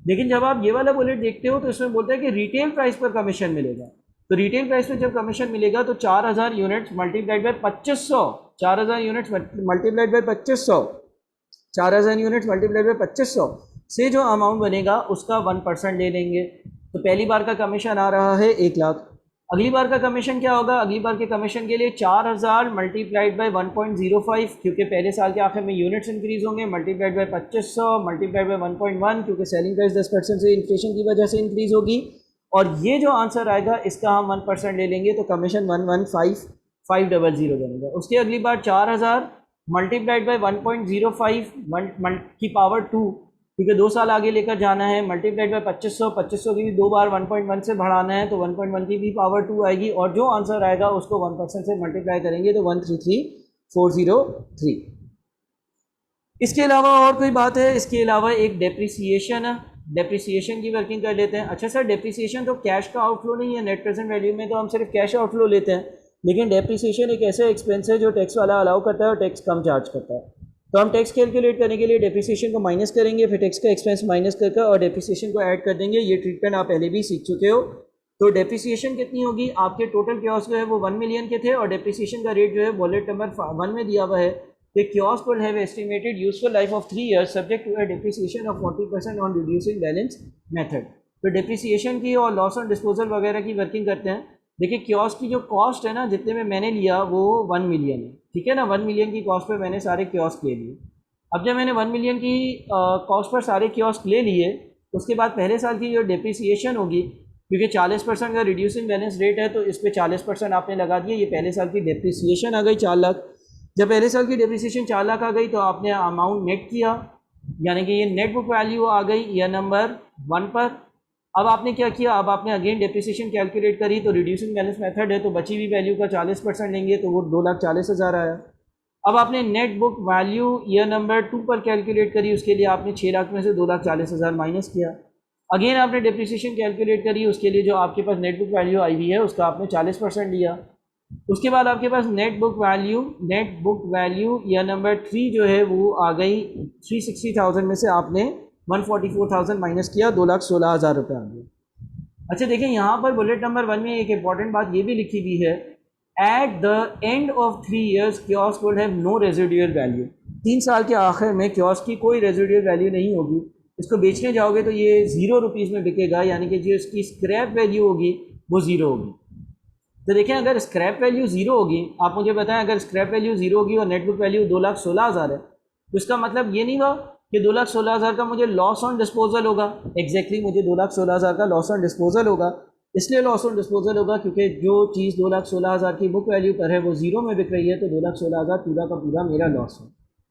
लेकिन जब आप ये वाला बुलेट देखते हो तो इसमें बोलता है कि रिटेल प्राइस पर कमीशन मिलेगा। तो रिटेल प्राइस पर जब कमीशन मिलेगा तो 4,000 units multiplied by 2500, 4,000 units multiplied by 2500, 4,000 units multiplied by 2500 से जो अमाउंट बनेगा उसका 1% ले लेंगे। तो पहली बार का कमीशन आ रहा है 1 लाख। अगली बार का कमीशन क्या होगा? अगली बार के कमीशन के लिए 4,000 मल्टीप्लाइड बाई 1.05, क्योंकि पहले साल के आखिर में यूनिट्स इंक्रीज होंगे, मल्टीप्लाइड बाई 2500 मल्टीप्लाइड बाई 1.1, क्योंकि सेलिंग प्राइस 10% से इन्फ्लेशन की वजह से इंक्रीज होगी। और ये जो आंसर आएगा इसका हम 1% ले लेंगे, तो कमीशन 115,500 बनेगा। उसकी अगली बार 4,000 मल्टीप्लाइड बाई 1.05 की पावर 2, क्योंकि 2 साल आगे लेकर जाना है, मल्टीप्लाइड बाई 2500 की भी 2 बार 1.1 से बढ़ाना है, तो 1.1 की भी पावर 2 आएगी, और जो आंसर आएगा उसको 1% से मल्टीप्लाई करेंगे तो 133,403। इसके अलावा और कोई बात है? इसके अलावा एक डेप्रिसिएशन है, डेप्रिसिएशन की वर्किंग कर लेते हैं। अच्छा सर, डेप्रिसिएशन तो कैश का आउटफ्लो नहीं है, नेट प्रेजेंट वैल्यू में तो हम सिर्फ कैश आउटफ्लो लेते हैं, लेकिन डेप्रिसिएशन एक ऐसा एक्सपेंस है जो टैक्स वाला अलाउ करता है और टैक्स कम चार्ज करता है। तो हम टैक्स कैलकुलेट करने के लिए डेप्रिसिएशन को माइनस करेंगे, फिर टैक्स का एक्सपेंस माइनस करके और डेप्रिसिएशन को ऐड कर देंगे। ये ट्रीटमेंट आप पहले भी सीख चुके हो। तो डेप्रिसिएशन कितनी होगी? आपके टोटल कियोस्क जो है वो 1 मिलियन के थे और डेप्रिसिएशन का रेट जो है बुलेट नंबर 1 में दिया हुआ है। The kiosk will have estimated useful life of 3 years subject to a depreciation of 40% on reducing balance method। तो depreciation की और loss on disposal वगैरह की वर्किंग करते हैं। देखिए कियोस्क की जो कॉस्ट है ना, जितने में मैंने लिया वो 1 मिलियन है, ठीक है ना। 1 मिलियन की कॉस्ट पे मैंने सारे कियोस्क ले लिए। अब जब मैंने 1 मिलियन की कॉस्ट पर सारे कियोस्क ले लिए, उसके बाद पहले साल की जो डिप्रिसिएशन होगी, क्योंकि 40% का रिड्यूसिंग बैलेंस रेट है तो इस पर 40% आपने लगा दिया। ये पहले साल की डिप्रिसिएशन आ गई 4 लाख। जब पहले साल की डिप्रिसिएशन 4 लाख आ गई तो आपने अमाउंट नेट किया, यानी कि ये नेट बुक वैल्यू आ गई ईयर नंबर 1 पर। अब आपने क्या किया? अब आपने अगेन डिप्रिसिएशन कैलकुलेट करी, तो रिड्यूसिंग बैलेंस मेथड है तो बची हुई वैल्यू का 40% लेंगे तो वो 2,40,000 आया। अब आपने net book value year number 2 पर कैलकुलेट करी, उसके लिए आपने 6 लाख में से 2,40,000 माइनस किया। अगेन आपने डिप्रिसिएशन कैलकुलेट करी, उसके लिए जो आपके पास नेट बुक वैल्यू आई हुई है उसका आपने 40% लिया। उसके बाद आपके पास net book value year number 3 जो है वो आ गई 360,000 में से आपने 144,000 माइनस किया, 2,16,000 रुपये आ गए। अच्छा देखिए, यहाँ पर बुलेट नंबर 1 में एक इंपॉर्टेंट बात ये भी लिखी हुई है, at the end of 3 years kiosk would have no residual value. 3 साल के आखिर में कियोस्क की कोई रेजिडुअल वैल्यू नहीं होगी। इसको बेचने जाओगे तो ये 0 रुपीज़ में बिकेगा, यानी कि जो इसकी स्क्रैप वैल्यू होगी वो 0 होगी। तो देखें, अगर स्क्रैप वैल्यू 0 होगी, आप मुझे बताएं, अगर स्क्रैप वैल्यू 0 होगी और नेट बुक वैल्यू 2,16,000 है, तो इसका मतलब ये नहीं हुआ कि 2,16,000 का मुझे लॉस ऑन डिस्पोजल होगा। एग्जैक्टली मुझे 2,16,000 का लॉस ऑन डिस्पोजल होगा। इसलिए लॉस ऑन डिस्पोजल होगा क्योंकि जो चीज़ 2,16,000 की बुक वैल्यू पर है वो 0 में बिक रही है, तो 2,16,000 पूरा का पूरा मेरा लॉस है।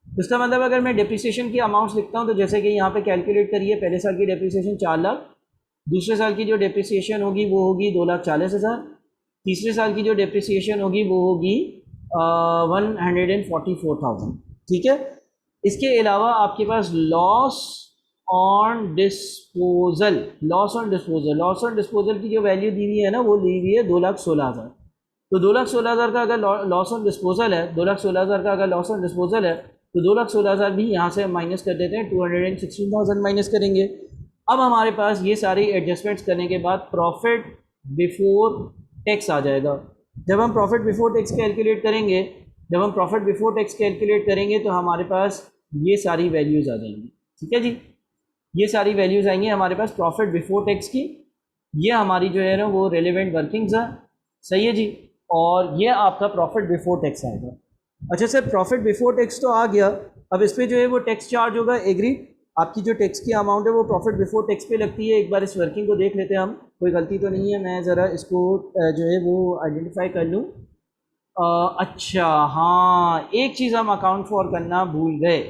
तो इसका मतलब अगर मैं डिप्रिसिएशन की अमाउंट्स लिखता हूँ तो जैसे कि यहाँ पे कैलकुलेट करिए, पहले साल की डिप्रिसिएशन 4 लाख, दूसरे साल की जो डिप्रिसिएशन होगी वो होगी 2,40,000, तीसरे साल की जो डिप्रिसिएशन होगी वो होगी 144,000, ठीक है। इसके अलावा आपके पास लॉस ऑन डिस्पोजल की जो वैल्यू दी हुई है ना, वो दी हुई है 2,16,000। तो 2,16,000 का अगर लॉस ऑन डिस्पोजल है, 2,16,000 का अगर लॉस ऑन डिस्पोजल है तो 2,16,000 भी यहाँ से माइनस कर देते हैं, 216,000 माइनस करेंगे। अब हमारे पास ये सारी एडजस्टमेंट्स करने के बाद प्रॉफिट बिफोर टैक्स आ जाएगा। जब हम प्रॉफिट बिफोर टैक्स कैलकुलेट करेंगे तो हमारे पास ये सारी वैल्यूज़ आ जाएंगी, ठीक है जी। ये सारी वैल्यूज़ आएंगी हमारे पास प्रॉफिट बिफोर टैक्स की। ये हमारी जो है ना वो रेलिवेंट वर्किंग्स है, सही है जी। और ये आपका प्रॉफिट बिफोर टैक्स आएगा। अच्छा सर, प्रॉफिट बिफोर टैक्स तो आ गया, अब इस पर जो है वो टैक्स चार्ज होगा। एग्री, आपकी जो टैक्स की अमाउंट है वो प्रॉफिट बिफोर टैक्स पे लगती है। एक बार इस वर्किंग को देख लेते हैं हम, कोई गलती तो नहीं है। मैं ज़रा इसको जो है वो आइडेंटिफाई कर लूँ। अच्छा हाँ, एक चीज़ हम अकाउंट फॉर करना भूल गए,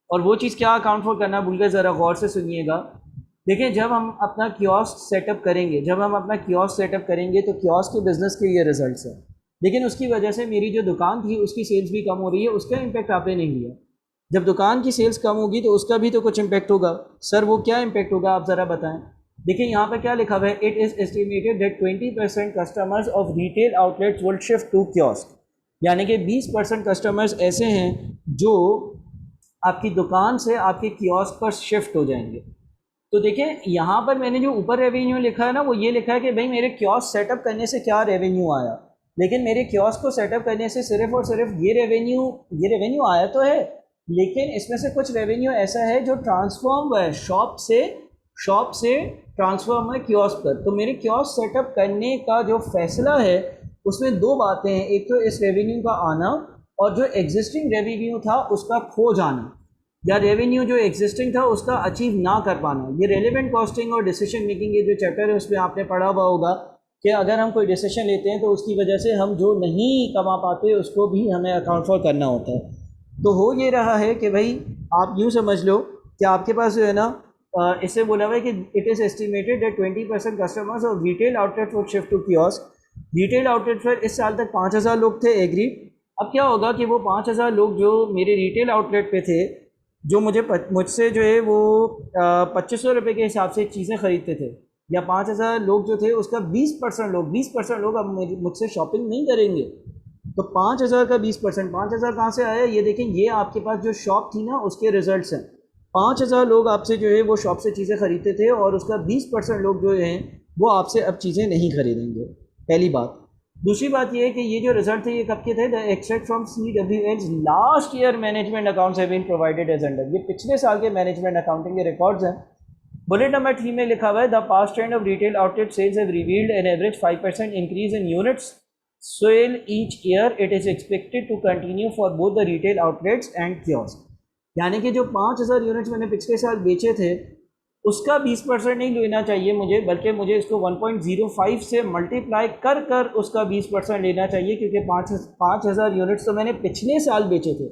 और वो चीज़ क्या अकाउंट फॉर करना भूल गए, ज़रा गौर से सुनिएगा। देखिए, जब हम अपना कियोस्क सेटअप करेंगे तो कियोस्क के बिज़नेस के ये रिजल्ट्स हैं, लेकिन उसकी वजह से मेरी जो दुकान थी उसकी सेल्स भी कम हो रही है, उसका इम्पेक्ट आपने नहीं लिया। जब दुकान की सेल्स कम होगी तो उसका भी तो कुछ इम्पेक्ट होगा। सर वो क्या इम्पेक्ट होगा, आप ज़रा बताएं। देखिए यहाँ पर क्या लिखा हुआ है, it is estimated that 20% customers of retail outlets will shift to kiosk, यानी कि 20% कस्टमर्स ऐसे हैं जो आपकी दुकान से आपके कियोस्क पर शिफ्ट हो जाएंगे। तो देखिए यहाँ पर मैंने जो ऊपर रेवेन्यू लिखा है ना, वो ये लिखा है कि भाई मेरे कियोस्क सेटअप करने से क्या रेवेन्यू आया, लेकिन मेरे कियोस्क को सेटअप करने से सिर्फ और सिर्फ ये रेवेन्यू आया तो है, लेकिन इसमें से कुछ रेवेन्यू ऐसा है जो ट्रांसफॉर्म हुआ है शॉप से ट्रांसफॉर्म है कियोस्क पर। तो मेरे कियोस्क सेटअप करने का जो फैसला है उसमें दो बातें हैं, एक तो इस रेवेन्यू का आना और जो एग्जिस्टिंग रेवेन्यू था उसका खो जाना, या रेवेन्यू जो एग्जिस्टिंग था उसका अचीव ना कर पाना। ये रेलेवेंट कॉस्टिंग और डिसीजन मेकिंग, ये जो चैप्टर है उसमें आपने पढ़ा हुआ होगा कि अगर हम कोई डिसीजन लेते हैं तो उसकी वजह से हम जो नहीं कमा पाते उसको भी हमें अकाउंट फॉर करना होता है। तो हो ये रहा है कि भाई आप यूँ समझ लो कि आपके पास जो है ना, इससे बोला हुआ है कि it is estimated that 20% customers of retail outlet would shift to kiosk. Retail outlet पर इस साल तक 5,000 लोग थे, एग्री, अब क्या होगा कि वो 5,000 लोग जो मेरे रिटेल आउटलेट पे थे, जो मुझसे जो है वो 2500 रुपये के हिसाब से चीज़ें ख़रीदते थे, या 5,000 लोग जो थे उसका 20% लोग अब मुझसे शॉपिंग नहीं करेंगे। तो 5,000 का 20%, 5,000 कहाँ से आया ये देखें, ये आपके पास जो शॉप थी ना उसके रिजल्ट्स हैं। 5,000 लोग आपसे जो है वो शॉप से चीज़ें ख़रीदते थे और उसका 20% लोग जो हैं वो आपसे अब चीज़ें नहीं खरीदेंगे, पहली बात। दूसरी बात ये है कि ये जो रिजल्ट थे ये कब के थे, the extract from CWN's last year management accounts have been provided as under, ये पिछले साल के मैनेजमेंट अकाउंटिंग के रिकॉर्ड्स हैं। बुलेट नंबर 3 में लिखा हुआ है the past trend of retail outlet sales have revealed an average 5% increase in units sale each year, it is expected to continue for both the retail outlets and kiosk. यानी कि जो 5,000 units मैंने पिछले साल बेचे थे उसका 20% नहीं लेना चाहिए मुझे, बल्कि मुझे इसको 1.05 से मल्टीप्लाई कर कर उसका 20% लेना चाहिए, क्योंकि 5,000 यूनिट्स तो मैंने पिछले साल बेचे थे।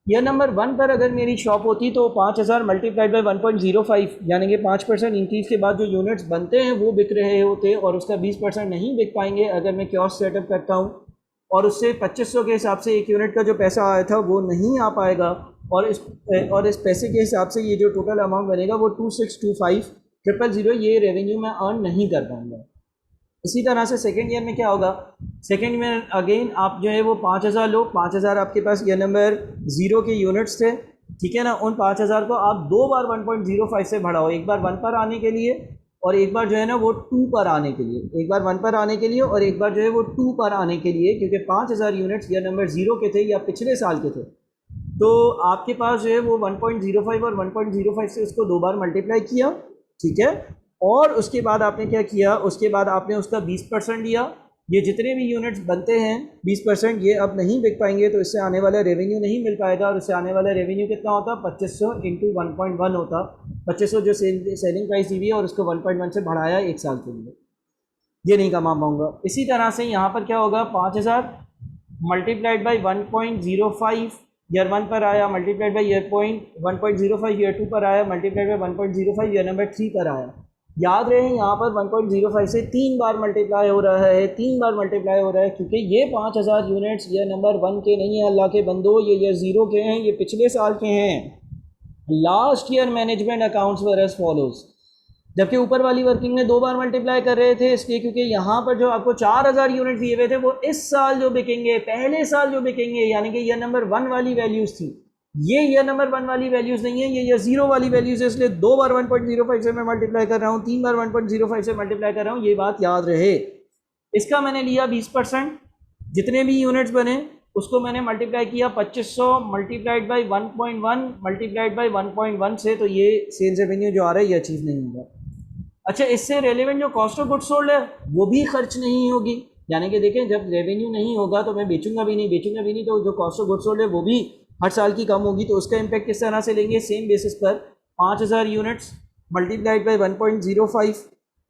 यह नंबर 1 पर अगर मेरी शॉप होती तो 5,000 मल्टीप्लाइड बाई 1.05 यानी कि 5% इंक्रीज़ के बाद जो यूनिट्स बनते हैं वो बिक रहे होते और उसका 20% नहीं बिक पाएंगे अगर मैं कियोस्क सेटअप करता हूँ, और उससे 2500 के हिसाब से एक यूनिट का जो पैसा आया था वो नहीं आ पाएगा, और इस पैसे के हिसाब से ये जो टोटल अमाउंट बनेगा वो 2625,000 ये रेवेन्यू मैं अर्न नहीं कर पाऊँगा। इसी तरह से सेकेंड ईयर में क्या होगा, सेकेंड ईयर में अगेन आप जो है वो 5,000 लो, 5,000 आपके पास ईयर नंबर 0 के यूनिट्स थे, ठीक है ना। उन 5,000 को आप दो बार 1.05 से बढ़ाओ, एक बार 1 पर आने के लिए और एक बार जो है ना वो 2 पर आने के लिए, एक बार 1 पर आने के लिए और एक बार जो है वो 2 पर आने के लिए, क्योंकि 5,000 यूनिट्स ईयर नंबर 0 के थे या पिछले साल के थे। तो आपके पास जो है वो 1.05 और 1.05 से उसको दो बार मल्टीप्लाई किया, ठीक है। और उसके बाद आपने क्या किया, उसके बाद आपने उसका 20% लिया। ये जितने भी यूनिट्स बनते हैं 20% ये अब नहीं बिक पाएंगे, तो इससे आने वाला रेवेन्यू नहीं मिल पाएगा, और इससे आने वाला रेवेन्यू कितना होता, 2500 इंटू 1.1 होता। 2500 जो सेलिंग प्राइस दी हुई है और उसको 1.1 से बढ़ाया एक साल के लिए, ये नहीं कमा पाऊँगा। इसी तरह से यहाँ पर क्या होगा, 5,000 मल्टीप्लाइड बाई 1.05 ईयर 1 पर आया, मल्टीप्लाइड बाई ईयर 1.05 ईयर 2 पर आया, मल्टीप्लाइड बाई 1.05 ईयर नंबर 3 पर आया। याद रहे यहाँ पर 1.05 से 3 बार मल्टीप्लाई हो रहा है, 3 बार मल्टीप्लाई हो रहा है, क्योंकि ये 5,000 यूनिट्स ईयर नंबर 1 के नहीं है अल्लाह के बंदो, ये ईयर 0 के हैं, ये पिछले साल के हैं। Last year management accounts were as follows, जबकि ऊपर वाली वर्किंग में 2 बार मल्टीप्लाई कर रहे थे, इसलिए क्योंकि यहाँ पर जो आपको 4,000 यूनिट दिए हुए थे वो इस साल जो बिकेंगे, पहले साल जो बिकेंगे, यानी कि ईयर नंबर 1 वाली वैल्यूज़ थी। ये ईयर नंबर 1 वाली वैल्यूज़ नहीं है, ये ईयर 0 वाली वैल्यूज़ है, इसलिए 2 बार 1.05 से मैं मल्टीप्लाई कर रहा हूँ, 3 बार 1.05 से मल्टीप्लाई कर रहा हूँ, ये बात याद रहे। इसका मैंने लिया 20%, जितने भी यूनिट्स बने उसको मैंने मल्टीप्लाई किया 2500 मल्टीप्लाइड बाई 1.1 मल्टीप्लाइड बाई 1.1 से, तो ये सेल्स रेवेन्यू जो आ रहा है ये अचीव नहीं होगा। अच्छा, इससे रेलेवेंट जो कॉस्ट ऑफ गुड्स सोल्ड है वो भी खर्च नहीं होगी, यानी कि देखें जब रेवेन्यू नहीं होगा तो मैं बेचूंगा भी नहीं, तो जो कॉस्ट ऑफ गुड्स सोल्ड है वो भी हर साल की कम होगी। तो उसका इम्पैक्ट किस तरह से लेंगे, सेम बेसिस पर 5,000 यूनिट्स मल्टीप्लाइड बाई 1.05,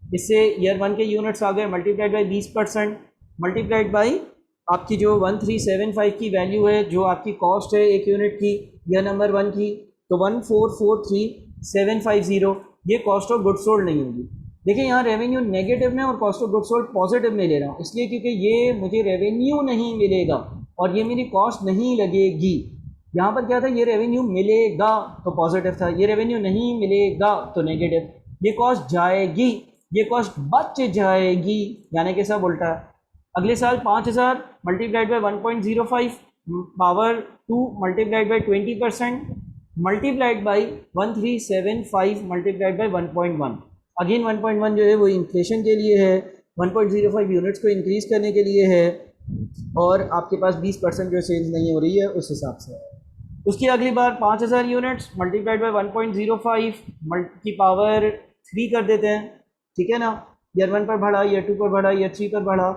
इससे ईयर 1 के यूनिट्स आ गए, मल्टीप्लाइड बाई 20% मल्टीप्लाइड बाई आपकी जो 1375 की वैल्यू है, जो आपकी कॉस्ट है एक यूनिट की ईयर नंबर 1 की, तो 1443,750 ये कॉस्ट ऑफ गुड्स सोल्ड नहीं होगी। देखिए यहाँ रेवेन्यू नेगेटिव में और cost of goods sold positive में ले रहा हूँ, इसलिए क्योंकि ये मुझे रेवेन्यू नहीं मिलेगा और ये मेरी कॉस्ट नहीं लगेगी। यहाँ पर क्या था, ये रेवेन्यू मिलेगा तो पॉजिटिव था, ये रेवेन्यू नहीं मिलेगा तो नेगेटिव, ये कॉस्ट जाएगी, ये कॉस्ट बच जाएगी, यानी कि सब उल्टा। अगले साल 5,000 multiplied by 1.05 power 2 multiplied by 20% multiplied by 1375 multiplied by 1.1, again 1.1 जो है वो इन्फ्लेशन के लिए है, 1.05 यूनिट्स को इंक्रीज़ करने के लिए है, और आपके पास 20% जो सेल्स नहीं हो रही है उस हिसाब से है। उसकी अगली बार 5,000 यूनिट्स मल्टीप्लाइड बाई 1.05 की पावर 3 कर देते हैं, ठीक है ना। ईयर 1 पर बढ़ा, ईयर 2 पर बढ़ा, ईयर 3 पर बढ़ा,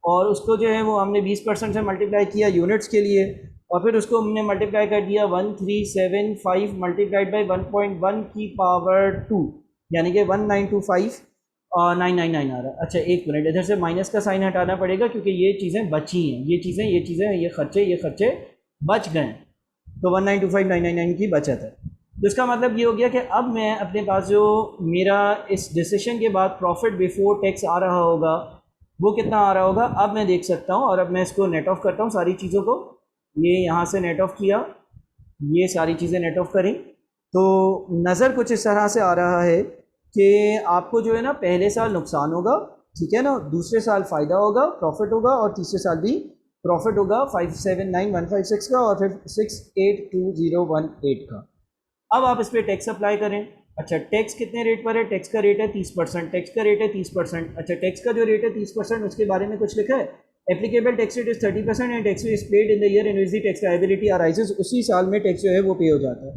और उसको जो है वो हमने 20% से मल्टीप्लाई किया यूनिट्स के लिए, और फिर उसको हमने मल्टीप्लाई कर दिया 1375 मल्टीप्लाइड बाई 1.1 की पावर 2, यानी कि 1925,999 आ रहा है। अच्छा एक मिनट, इधर से माइनस का साइन हटाना पड़ेगा क्योंकि ये चीज़ें बची हैं, ये खर्चे बच गए, तो 1925,999 की बचत है। तो इसका मतलब ये हो गया कि अब मैं अपने पास जो मेरा इस डिसीजन के बाद प्रॉफिट बिफोर टैक्स आ रहा होगा वो कितना आ रहा होगा, अब मैं देख सकता हूँ। और अब मैं इसको नेट ऑफ करता हूँ सारी चीज़ों को, ये यहाँ से नेट ऑफ किया, ये सारी चीज़ें नेट ऑफ करी, तो नज़र कुछ इस तरह से आ रहा है कि आपको जो है ना पहले साल नुकसान होगा, ठीक है ना, दूसरे साल फ़ायदा होगा, प्रॉफिट होगा, और तीसरे साल भी प्रॉफिट होगा 579156 का और फिर 682018 का। अब आप इस पर टैक्स अप्लाई करें। अच्छा, टैक्स कितने रेट पर है? टैक्स का रेट है 30%, टैक्स का रेट है 30%। अच्छा, टैक्स का जो रेट है 30%, उसके बारे में कुछ लिखा है, applicable tax rate is 30% and tax is paid in the year in which the tax liability arises. उसी साल में टैक्स जो है वो पे हो जाता है।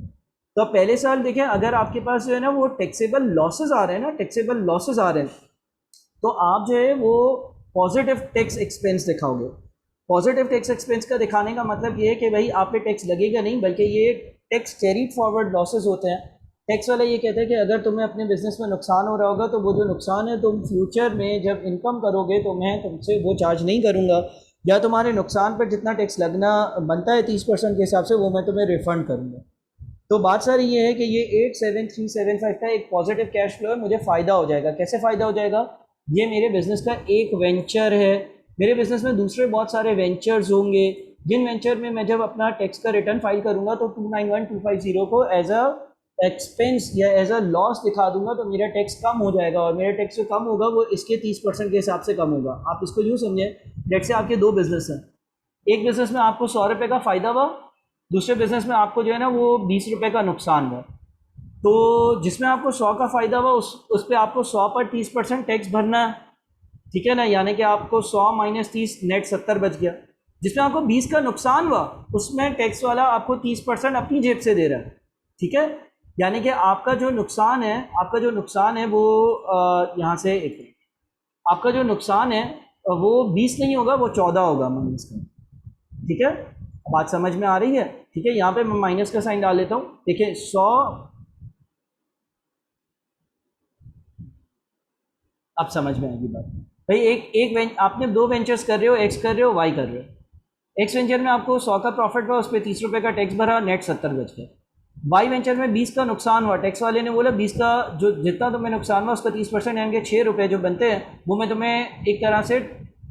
तो अब पहले साल देखें, अगर आपके पास जो है ना वो टैक्सेबल लॉसेज आ रहे हैं ना, टैक्सेबल लॉसेज आ रहे हैं, तो आप जो है वो पॉजिटिव टैक्स एक्सपेंस दिखाओगे। पॉजिटिव टैक्स एक्सपेंस का दिखाने का मतलब ये है कि भाई आप पे टैक्स लगेगा नहीं, बल्कि ये टैक्स कैरीड फॉरवर्ड लॉसेज होते हैं। टैक्स वाला ये कहता है कि अगर तुम्हें अपने बिजनेस में नुकसान हो रहा होगा तो वो जो नुकसान है तुम फ्यूचर में जब इनकम करोगे तो मैं तुमसे वो चार्ज नहीं करूँगा, या तुम्हारे नुकसान पर जितना टैक्स लगना बनता है 30% के हिसाब से वो मैं तुम्हें रिफ़ंड करूँगा। तो बात सारी ये है कि ये 87375 का एक पॉजिटिव कैश फ्लो है, मुझे फ़ायदा हो जाएगा। कैसे फ़ायदा हो जाएगा? ये मेरे बिज़नेस का एक वेंचर है, मेरे बिज़नेस में दूसरे बहुत सारे वेंचर्स होंगे, जिन वेंचर में मैं जब अपना टैक्स का रिटर्न फाइल करूँगा तो 291250 को एज अ एक्सपेंस या एज अ लॉस दिखा दूंगा, तो मेरा टैक्स कम हो जाएगा, और मेरा टैक्स जो कम होगा वो इसके 30% के हिसाब से कम होगा। आप इसको यूँ समझें, जैसे आपके दो बिज़नेस हैं, एक बिज़नेस में आपको 100 रुपये का फ़ायदा हुआ, दूसरे बिज़नेस में आपको जो है ना वो 20 रुपये का नुकसान हुआ। तो जिसमें आपको 100 का फ़ायदा हुआ उस पर आपको 100 पर 30% टैक्स भरना है, ठीक है ना, यानी कि आपको 100 माइनस 30 नेट 70 बच गया। जिसमें आपको 20 का नुकसान हुआ उसमें टैक्स वाला आपको 30% अपनी जेब से दे रहा है, ठीक है। यानी कि आपका जो नुकसान है, वो यहाँ से एक, आपका जो नुकसान है वो 20 नहीं होगा, वो 14 होगा माइनस का, ठीक है। बात समझ में आ रही है? ठीक है, यहाँ पे मैं माइनस का साइन डाल देता हूँ। देखिए 100, अब समझ में आएगी बात। भाई आपने दो वेंचर्स कर रहे हो, एक्स कर रहे हो, वाई कर रहे हो। एक्स वेंचर में आपको 100 का प्रॉफिट हुआ, उस पर 30 रुपये का टैक्स भरा, नेट 70 बच गया। वाई वेंचर में 20 का नुकसान हुआ, टैक्स वाले ने बोला 20 का जो जितना तुम्हें नुकसान हुआ उसका 30% यानी कि 6 रुपये जो बनते हैं वो मैं तुम्हें एक तरह से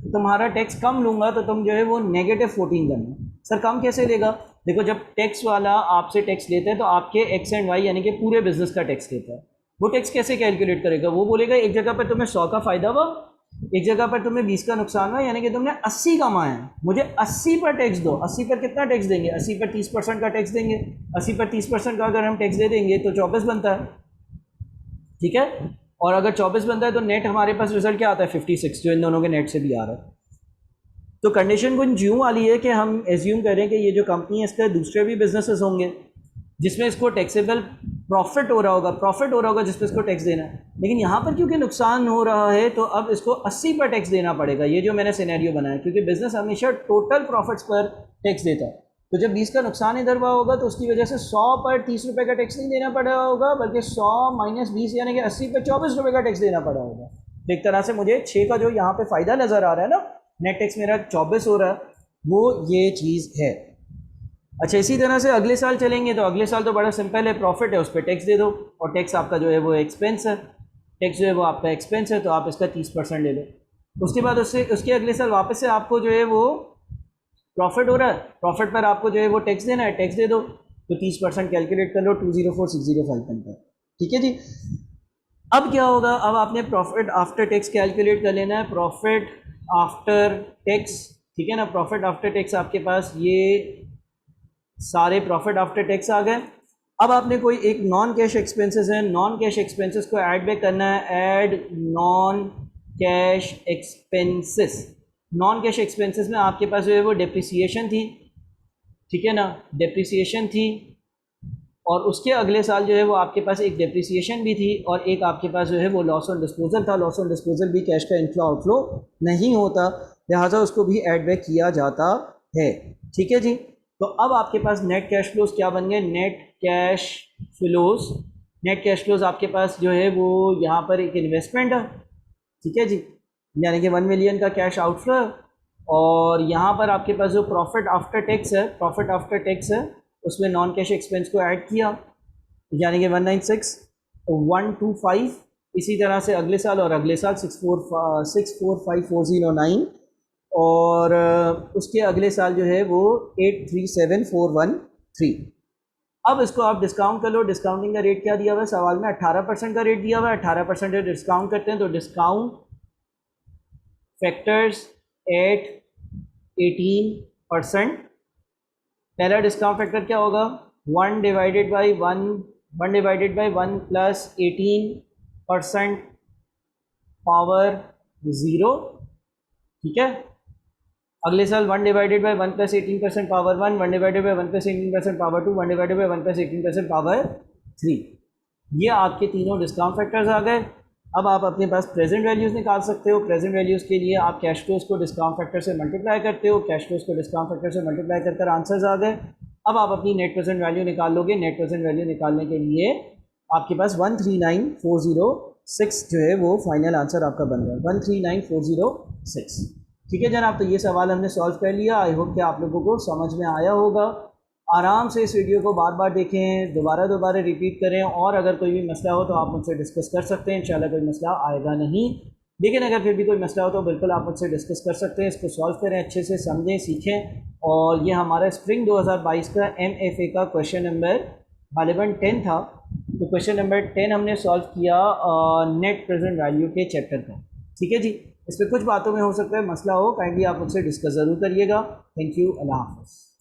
तुम्हारा टैक्स कम लूँगा, तो तुम जो है वो -14 करना। सर कम कैसे देगा? देखो, जब टैक्स वाला आपसे टैक्स लेता है तो आपके एक्स एंड वाई यानी कि पूरे बिजनेस का टैक्स लेता है। वो टैक्स कैसे कैलकुलेट करेगा? वो बोलेगा एक जगह पर तुम्हें 100 का फ़ायदा हुआ, एक जगह पर तुम्हें 20 का नुकसान हुआ, यानी कि तुमने 80 कमाया है, मुझे 80 पर टैक्स दो। 80 पर कितना टैक्स देंगे? 80 पर 30% का टैक्स देंगे। 80 पर 30% का अगर हम टैक्स दे देंगे तो 24 बनता है, ठीक है। और अगर 24 बनता है तो नेट हमारे पास रिजल्ट क्या आता है? 56, जो इन दोनों के नेट से भी आ रहा है। तो कंडीशन कुछ यूँ वाली है कि हम एज्यूम करें कि ये जो कंपनी है इसके दूसरे भी बिजनेसेस होंगे जिसमें इसको टैक्सेबल प्रॉफिट हो रहा होगा जिस पे इसको टैक्स देना है, लेकिन यहाँ पर क्योंकि नुकसान हो रहा है तो अब इसको 80 पर टैक्स देना पड़ेगा। ये जो मैंने सिनेरियो बनाया, क्योंकि बिजनेस हमेशा टोटल प्रॉफिट्स पर टैक्स देता है, तो जब 20 का नुकसान इधर हुआ होगा तो उसकी वजह से 100 पर 30 रुपये का टैक्स नहीं देना पड़ा होगा, बल्कि 100 माइनस 20 यानी कि 80 पर 24 रुपये का टैक्स देना पड़ा होगा। तो एक तरह से मुझे 6 का जो यहाँ पे फ़ायदा नज़र आ रहा है ना, नेट टैक्स मेरा 24 हो रहा है, वो ये चीज़ है। अच्छा, इसी तरह से अगले साल चलेंगे तो अगले साल तो बड़ा सिंपल है, प्रॉफिट है उस पर टैक्स दे दो, और टैक्स आपका जो है वो एक्सपेंस है, टैक्स जो है वो आपका एक्सपेंस है, तो आप इसका 30% ले लो। उसके बाद उसके अगले साल वापस से आपको जो है वो प्रॉफिट हो रहा है, प्रॉफिट पर आपको जो है वो टैक्स देना है, टैक्स दे दो, तो 30% कैलकुलेट कर लो, 204605 बनता है, ठीक है जी। अब क्या होगा? अब आपने प्रॉफिट आफ्टर टैक्स कैलकुलेट कर लेना है, प्रॉफिट आफ्टर टैक्स, ठीक है ना। प्रॉफिट आफ्टर टैक्स आपके पास ये सारे प्रॉफिट आफ्टर टैक्स आ गए। अब आपने कोई एक नॉन कैश एक्सपेंसेस है, नॉन कैश एक्सपेंसेस को ऐड बैक करना है, add non cash expenses. Non cash expenses में आपके पास जो है वो डिप्रिसिएशन थी, ठीक है ना, डिप्रिसिएशन थी, और उसके अगले साल जो है वो आपके पास एक डिप्रिसिएशन भी थी, और एक आपके पास जो है वो लॉस ऑन डिस्पोजल था। लॉस ऑन डिस्पोजल भी कैश का इनफ्लो आउटफ्लो नहीं होता, लिहाजा उसको भी ऐड बैक किया जाता है, ठीक है जी। तो अब आपके पास नेट कैश फ्लोज क्या बन गए? Net cash flows, net cash flows आपके पास जो है वो यहाँ पर एक इन्वेस्टमेंट है, ठीक है जी, यानी कि 1 मिलियन का कैश आउटफ्लो है, और यहाँ पर आपके पास जो प्रॉफिट आफ्टर टैक्स है, प्रॉफिट आफ्टर टैक्स है, उसमें नॉन कैश एक्सपेंस को ऐड किया, यानी कि 196,125। इसी तरह से अगले साल और अगले साल 645,409, और उसके अगले साल जो है वो 837413। अब इसको आप डिस्काउंट कर लो। डिस्काउंटिंग का रेट क्या दिया हुआ है सवाल में? 18% का रेट दिया हुआ है। 18% डिस्काउंट करते हैं तो डिस्काउंट फैक्टर्स एट 18%। पहला डिस्काउंट फैक्टर क्या होगा? 1/1 प्लस 18% पावर 0। ठीक है। अगले साल 1/1 plus 18% power 1, 1/1 plus 18% power 2, 1/1 plus 18% power 3। ये आपके तीनों डिस्काउंट फैक्टर्स आ गए। अब आप अपने पास प्रेजेंट वैल्यूज़ निकाल सकते हो। प्रेजेंट वैल्यूज़ के लिए आप कैश फ्लोज को डिस्काउंट फैक्टर से मल्टीप्लाई करते हो। कैश फ्लोज को डिस्काउंट फैक्टर से मल्टीप्लाई कर आंसर्स आ गए। अब आप अपनी नेट प्रेजेंट वैल्यू निकाल लोगे। नेट प्रेजेंट वैल्यू निकालने के लिए आपके पास 139406 जो है वो फाइनल आंसर आपका बन गया, 139406। ठीक है जनाब, तो ये सवाल हमने सॉल्व कर लिया। आई होप कि आप लोगों को समझ में आया होगा। आराम से इस वीडियो को बार बार देखें, दोबारा रिपीट करें, और अगर कोई भी मसला हो तो आप मुझसे डिस्कस कर सकते हैं। इंशाल्लाह कोई मसला आएगा नहीं, लेकिन अगर फिर भी कोई मसला हो तो बिल्कुल आप मुझसे डिस्कस कर सकते हैं। इसको सॉल्व करें, अच्छे से समझें, सीखें। और ये हमारा स्प्रिंग 2022 का MFA का क्वेश्चन नंबर गालिबन 10 था। तो क्वेश्चन नंबर 10 हमने सॉल्व किया नेट प्रेजेंट वैल्यू के चैप्टर का। ठीक है जी, इस पर कुछ बातों में हो सकता है मसला हो, काइंडली आप मुझसे डिस्कस ज़रूर करिएगा। थैंक यू, अल्लाह हाफ़िज़।